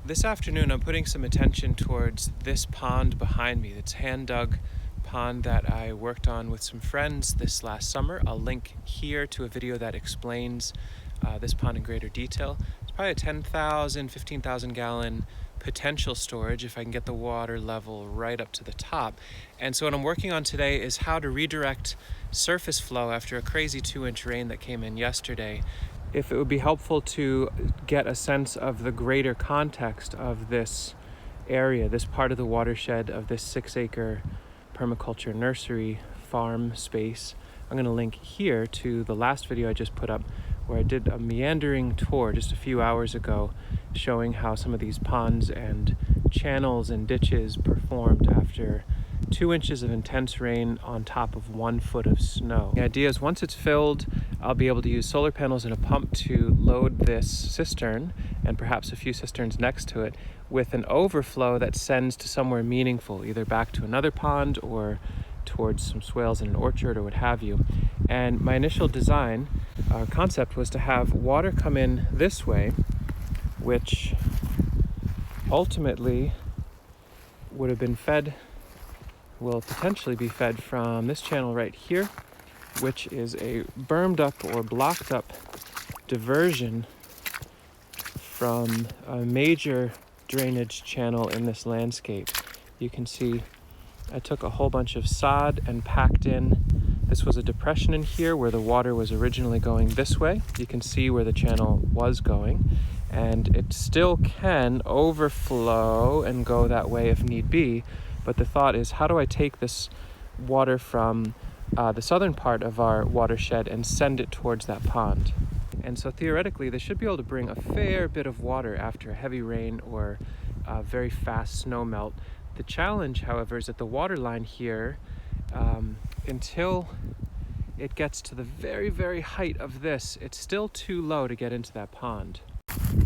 This afternoon I'm putting some attention towards this pond behind me. It's hand-dug pond that I worked on with some friends this last summer. I'll link here to a video that explains this pond in greater detail. It's probably a 10,000, 15,000 gallon potential storage if I can get the water level right up to the top. And so what I'm working on today is how to redirect surface flow after a crazy 2-inch rain that came in yesterday. If it would be helpful to get a sense of the greater context of this area, this part of the watershed of this 6-acre permaculture nursery farm space, I'm going to link here to the last video I just put up where I did a meandering tour just a few hours ago showing how some of these ponds and channels and ditches performed after 2 inches of intense rain on top of 1 foot of snow. The idea is once it's filled, I'll be able to use solar panels and a pump to load this cistern and perhaps a few cisterns next to it with an overflow that sends to somewhere meaningful, either back to another pond or towards some swales in an orchard or what have you. And my initial design concept was to have water come in this way, which ultimately would have been fed, will potentially be fed from this channel right here, which is a bermed up or blocked up diversion from a major drainage channel in this landscape. You can see I took a whole bunch of sod and packed in. This was a depression in here where the water was originally going this way. You can see where the channel was going, and it still can overflow and go that way if need be. But the thought is, how do I take this water from the southern part of our watershed and send it towards that pond? And so theoretically, they should be able to bring a fair bit of water after a heavy rain or very fast snow melt. The challenge, however, is that the water line here, until it gets to the very, very height of this, it's still too low to get into that pond.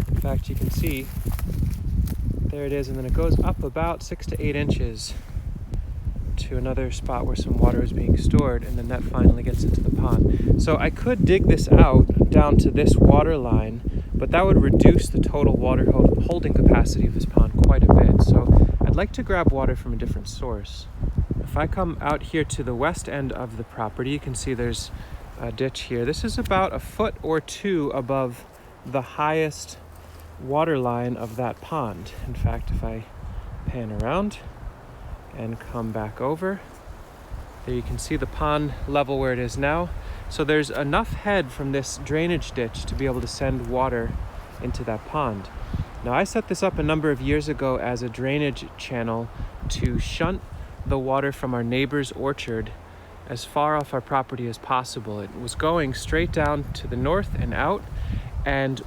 In fact, you can see there it is, and then it goes up about 6 to 8 inches to another spot where some water is being stored, and then that finally gets into the pond. So I could dig this out down to this water line, but that would reduce the total water holding capacity of this pond quite a bit. So I'd like to grab water from a different source. If I come out here to the west end of the property, you can see there's a ditch here. This is about 1 foot or 2 above the highest water line of that pond. In fact, if I pan around and come back over, there you can see the pond level where it is now. So there's enough head from this drainage ditch to be able to send water into that pond. Now, I set this up a number of years ago as a drainage channel to shunt the water from our neighbor's orchard as far off our property as possible. It was going straight down to the north and out, and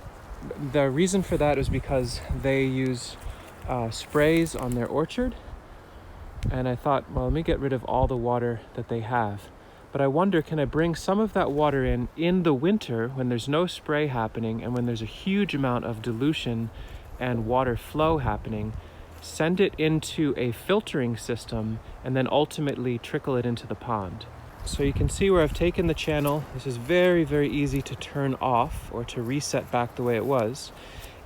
the reason for that is because they use sprays on their orchard, and I thought, well, let me get rid of all the water that they have. But I wonder, can I bring some of that water in the winter when there's no spray happening and when there's a huge amount of dilution and water flow happening, send it into a filtering system, and then ultimately trickle it into the pond. So you can see where I've taken the channel. This is very, very easy to turn off or to reset back the way it was.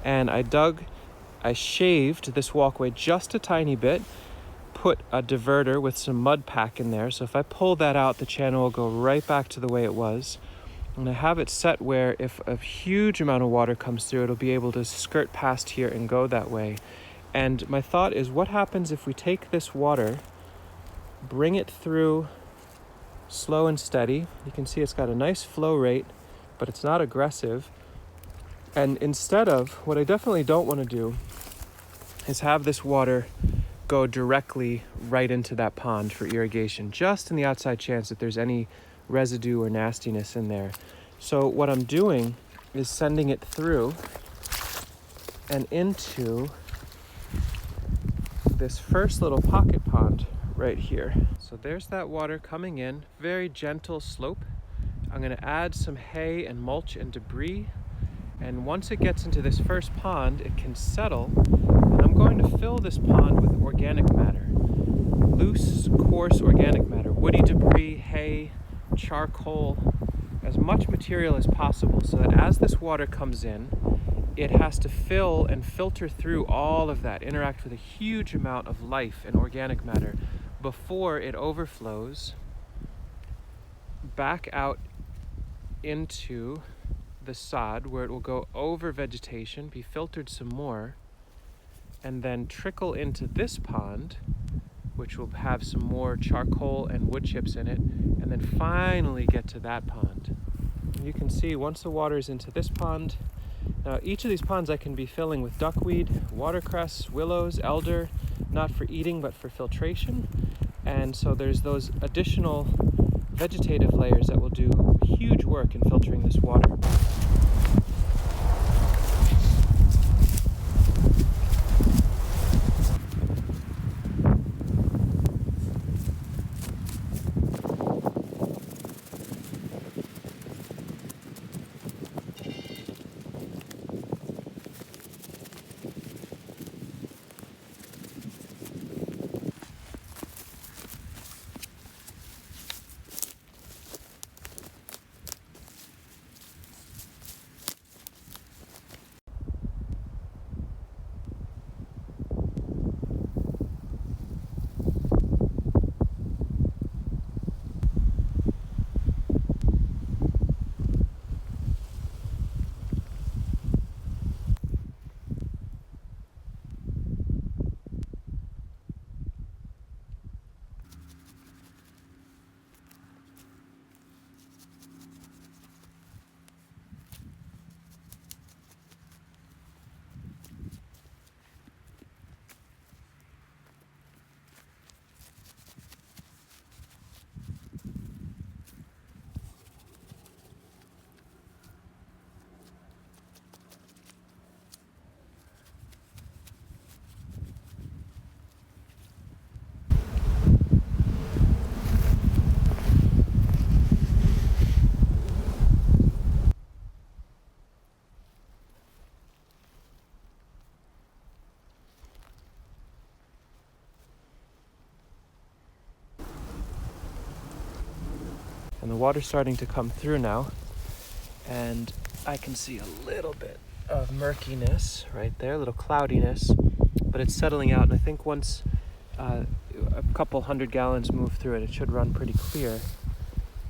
And I shaved this walkway just a tiny bit, put a diverter with some mud pack in there. So if I pull that out, the channel will go right back to the way it was. And I have it set where if a huge amount of water comes through, it'll be able to skirt past here and go that way. And my thought is, what happens if we take this water, bring it through slow and steady? You can see it's got a nice flow rate, but it's not aggressive. And instead of, what I definitely don't want to do is have this water go directly right into that pond for irrigation, just in the outside chance that there's any residue or nastiness in there. So what I'm doing is sending it through and into this first little pocket pond right here. So there's that water coming in, very gentle slope. I'm going to add some hay and mulch and debris, and once it gets into this first pond, it can settle, and I'm going to fill this pond with organic matter, loose, coarse organic matter, woody debris, hay, charcoal, as much material as possible, so that as this water comes in, it has to fill and filter through all of that, interact with a huge amount of life and organic matter before it overflows back out into the sod, where it will go over vegetation, be filtered some more, and then trickle into this pond, which will have some more charcoal and wood chips in it, and then finally get to that pond. And you can see once the water is into this pond, now each of these ponds I can be filling with duckweed, watercress, willows, elder, not for eating but for filtration. And so there's those additional vegetative layers that will do huge work in filtering this water. And the water's starting to come through now, and I can see a little bit of murkiness right there, a little cloudiness, but it's settling out, and I think once a couple 100 gallons move through it, it should run pretty clear.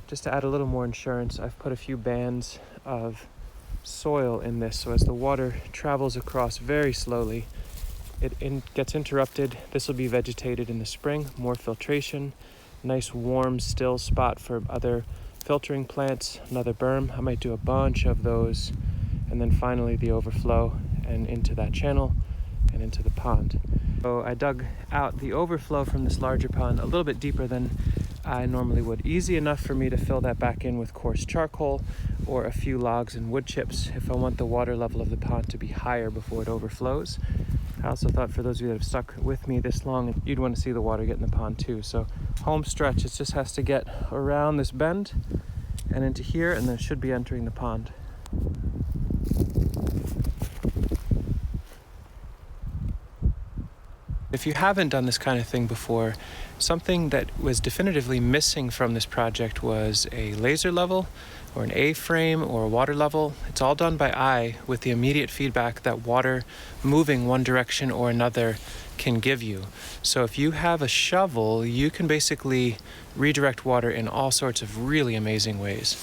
Just to add a little more insurance, I've put a few bands of soil in this, so as the water travels across very slowly, it gets interrupted. This will be vegetated in the spring, more filtration, nice warm still spot for other filtering plants, another berm. I might do a bunch of those, and then finally the overflow and into that channel and into the pond. So I dug out the overflow from this larger pond a little bit deeper than I normally would. Easy enough for me to fill that back in with coarse charcoal or a few logs and wood chips if I want the water level of the pond to be higher before it overflows. I also thought for those of you that have stuck with me this long, you'd want to see the water get in the pond too. So home stretch, it just has to get around this bend and into here, and then it should be entering the pond. If you haven't done this kind of thing before, something that was definitively missing from this project was a laser level or an A-frame or a water level. It's all done by eye with the immediate feedback that water moving one direction or another can give you. So if you have a shovel, you can basically redirect water in all sorts of really amazing ways.